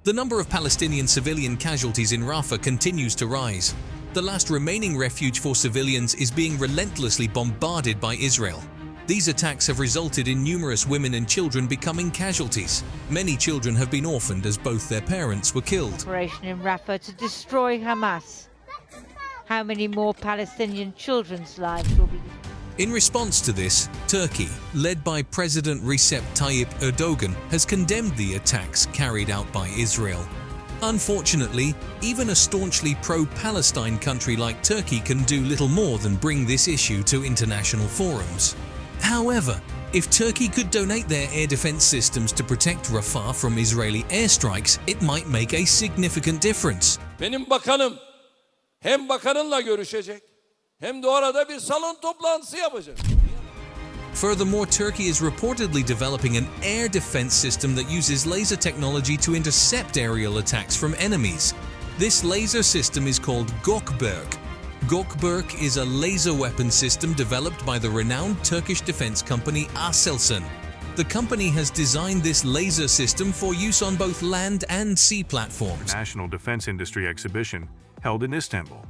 The number of Palestinian civilian casualties in Rafah continues to rise. The last remaining refuge for civilians is being relentlessly bombarded by Israel. These attacks have resulted in numerous women and children becoming casualties. Many children have been orphaned as both their parents were killed. Operation in Rafah to destroy Hamas. How many more Palestinian children's lives will be? In response to this, Turkey, led by President Recep Tayyip Erdogan, has condemned the attacks carried out by Israel. Unfortunately, even a staunchly pro-Palestine country like Turkey can do little more than bring this issue to international forums. However, if Turkey could donate their air defense systems to protect Rafah from Israeli airstrikes, it might make a significant difference. Benim bakanım hem bakanınla görüşecek hem de orada bir salon toplantısı yapacak. Furthermore, Turkey is reportedly developing an air defense system that uses laser technology to intercept aerial attacks from enemies. This laser system is called Gökberk. Gökberk is a laser weapon system developed by the renowned Turkish defense company Aselsan. The company has designed this laser system for use on both land and sea platforms. National Defense Industry Exhibition held in Istanbul.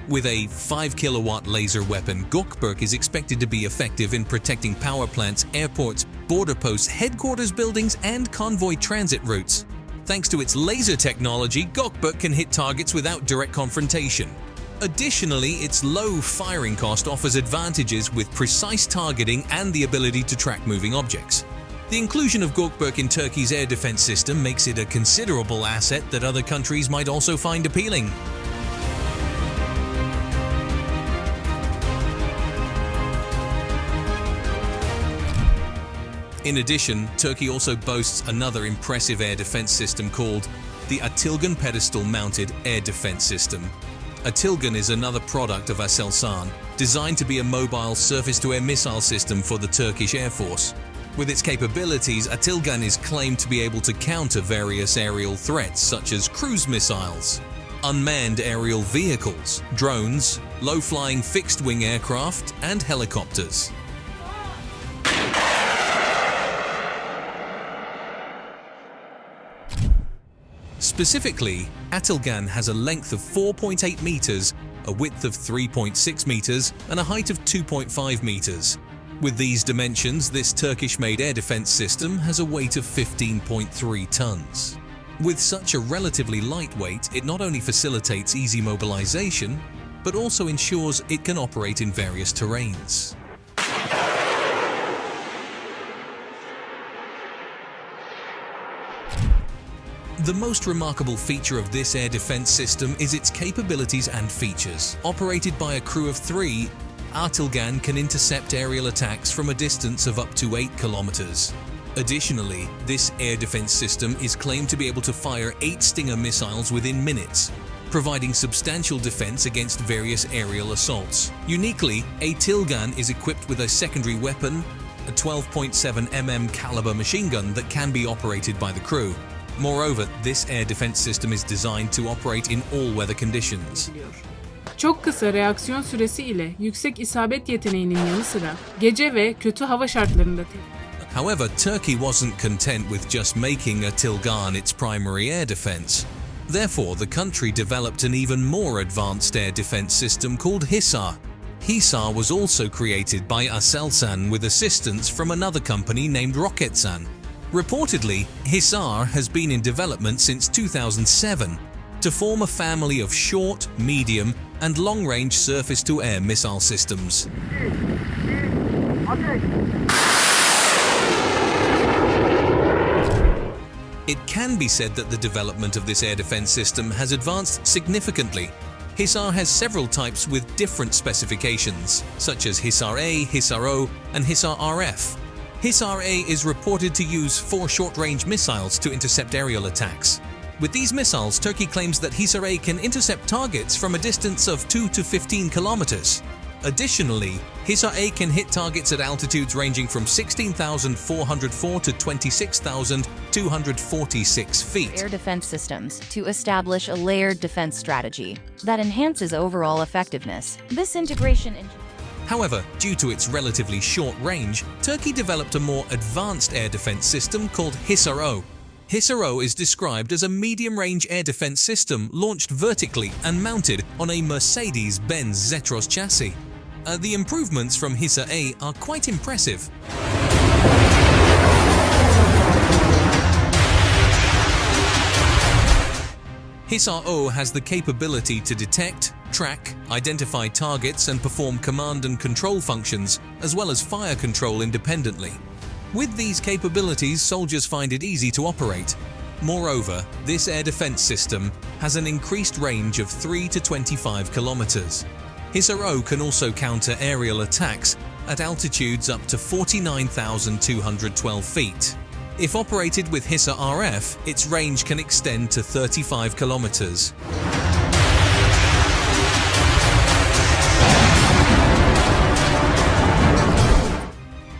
With a 5-kilowatt laser weapon, Gökberk is expected to be effective in protecting power plants, airports, border posts, headquarters buildings, and convoy transit routes. Thanks to its laser technology, Gökberk can hit targets without direct confrontation. Additionally, its low firing cost offers advantages with precise targeting and the ability to track moving objects. The inclusion of Gökberk in Turkey's air defense system makes it a considerable asset that other countries might also find appealing. In addition, Turkey also boasts another impressive air defense system called the Atilgan Pedestal-Mounted Air Defense System. Atilgan is another product of Aselsan, designed to be a mobile surface-to-air missile system for the Turkish Air Force. With its capabilities, Atilgan is claimed to be able to counter various aerial threats such as cruise missiles, unmanned aerial vehicles, drones, low-flying fixed-wing aircraft, and helicopters. Specifically, Atilgan has a length of 4.8 meters, a width of 3.6 meters, and a height of 2.5 meters. With these dimensions, this Turkish-made air defense system has a weight of 15.3 tons. With such a relatively light weight, it not only facilitates easy mobilization, but also ensures it can operate in various terrains. The most remarkable feature of this air defense system is its capabilities and features. Operated by a crew of 3, Atilgan can intercept aerial attacks from a distance of up to 8 kilometers. Additionally, this air defense system is claimed to be able to fire 8 Stinger missiles within minutes, providing substantial defense against various aerial assaults. Uniquely, Atilgan is equipped with a secondary weapon, a 12.7 mm caliber machine gun that can be operated by the crew. Moreover, this air defense system is designed to operate in all weather conditions. Çok kısa reaksiyon süresi ile yüksek isabet yeteneğinin yanı sıra gece ve kötü hava şartlarında However, Turkey wasn't content with just making Atilgan its primary air defense. Therefore, the country developed an even more advanced air defense system called Hisar. Hisar was also created by Aselsan with assistance from another company named Roketsan. Reportedly, Hisar has been in development since 2007 to form a family of short, medium, and long-range surface-to-air missile systems. It can be said that the development of this air defense system has advanced significantly. Hisar has several types with different specifications, such as Hisar A, Hisar O, and Hisar RF. Hisar A is reported to use 4 short-range missiles to intercept aerial attacks. With these missiles, Turkey claims that Hisar A can intercept targets from a distance of 2 to 15 kilometers. Additionally, Hisar A can hit targets at altitudes ranging from 16,404 to 26,246 feet. Air defense systems to establish a layered defense strategy that enhances overall effectiveness. This integration However, due to its relatively short range, Turkey developed a more advanced air defense system called Hisar-O. Hisar-O is described as a medium-range air defense system launched vertically and mounted on a Mercedes-Benz Zetros chassis. The improvements from Hisar-A are quite impressive. Hisar-O has the capability to detect, track, identify targets and perform command and control functions, as well as fire control independently. With these capabilities, soldiers find it easy to operate. Moreover, this air defense system has an increased range of 3 to 25 kilometers. Hisar-O can also counter aerial attacks at altitudes up to 49,212 feet. If operated with Hisar-RF, its range can extend to 35 kilometers.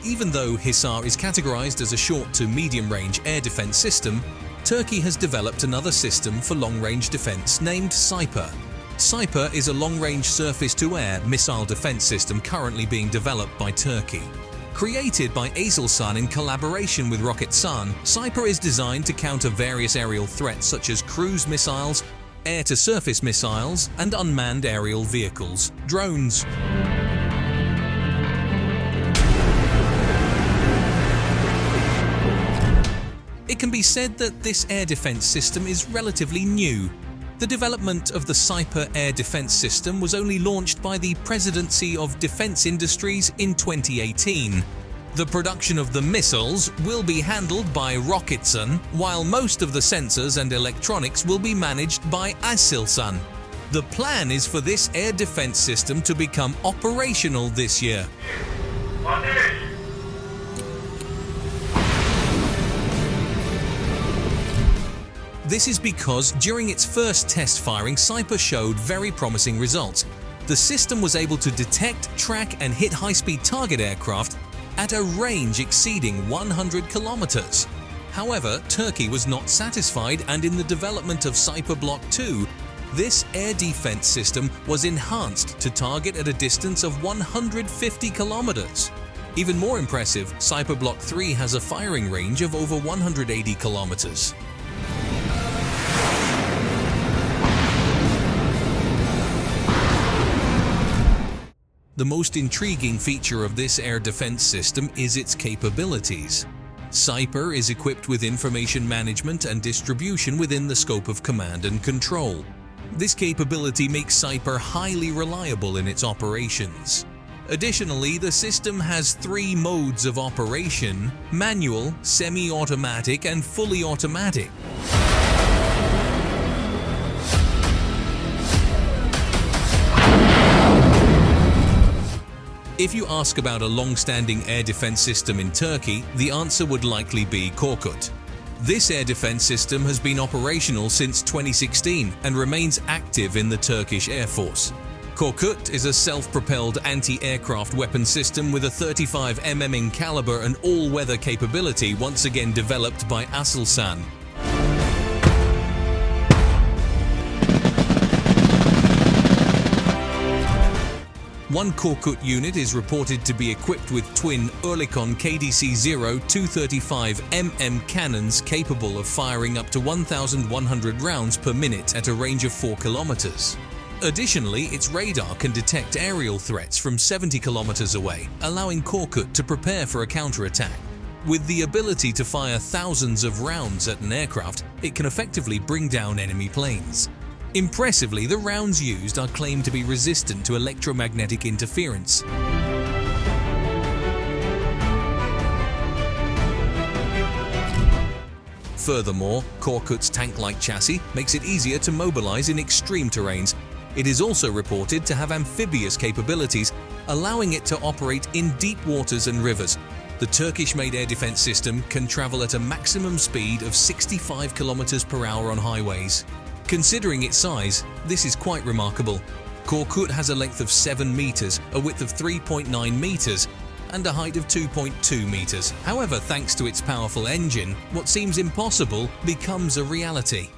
Even though Hisar is categorized as a short to medium-range air defense system, Turkey has developed another system for long-range defense named Sniper. Sniper is a long-range surface-to-air missile defense system currently being developed by Turkey. Created by Aselsan in collaboration with Roketsan, Sniper is designed to counter various aerial threats such as cruise missiles, air-to-surface missiles, and unmanned aerial vehicles, drones. It can be said that this air defense system is relatively new. The development of the Sniper air defense system was only launched by the Presidency of Defense Industries in 2018. The production of the missiles will be handled by Roketsan, while most of the sensors and electronics will be managed by Aselsan. The plan is for this air defense system to become operational this year. This is because during its first test firing, Sniper showed very promising results. The system was able to detect, track and hit high-speed target aircraft at a range exceeding 100 kilometers. However, Turkey was not satisfied, and in the development of Sniper Block 2, this air defense system was enhanced to target at a distance of 150 kilometers. Even more impressive, Sniper Block 3 has a firing range of over 180 kilometers. The most intriguing feature of this air defense system is its capabilities. Sniper is equipped with information management and distribution within the scope of command and control. This capability makes Sniper highly reliable in its operations. Additionally, the system has 3 modes of operation: manual, semi-automatic, and fully automatic. If you ask about a long-standing air defense system in Turkey, the answer would likely be Korkut. This air defense system has been operational since 2016 and remains active in the Turkish Air Force. Korkut is a self-propelled anti-aircraft weapon system with a 35 mm in caliber and all-weather capability, once again developed by Aselsan. One Korkut unit is reported to be equipped with twin Oerlikon KDC-0 235 mm cannons capable of firing up to 1,100 rounds per minute at a range of 4 kilometers. Additionally, its radar can detect aerial threats from 70 kilometers away, allowing Korkut to prepare for a counterattack. With the ability to fire thousands of rounds at an aircraft, it can effectively bring down enemy planes. Impressively, the rounds used are claimed to be resistant to electromagnetic interference. Furthermore, Korkut's tank-like chassis makes it easier to mobilize in extreme terrains. It is also reported to have amphibious capabilities, allowing it to operate in deep waters and rivers. The Turkish-made air defense system can travel at a maximum speed of 65 kilometers per hour on highways. Considering its size, this is quite remarkable. Korkut has a length of 7 meters, a width of 3.9 meters, and a height of 2.2 meters. However, thanks to its powerful engine, what seems impossible becomes a reality.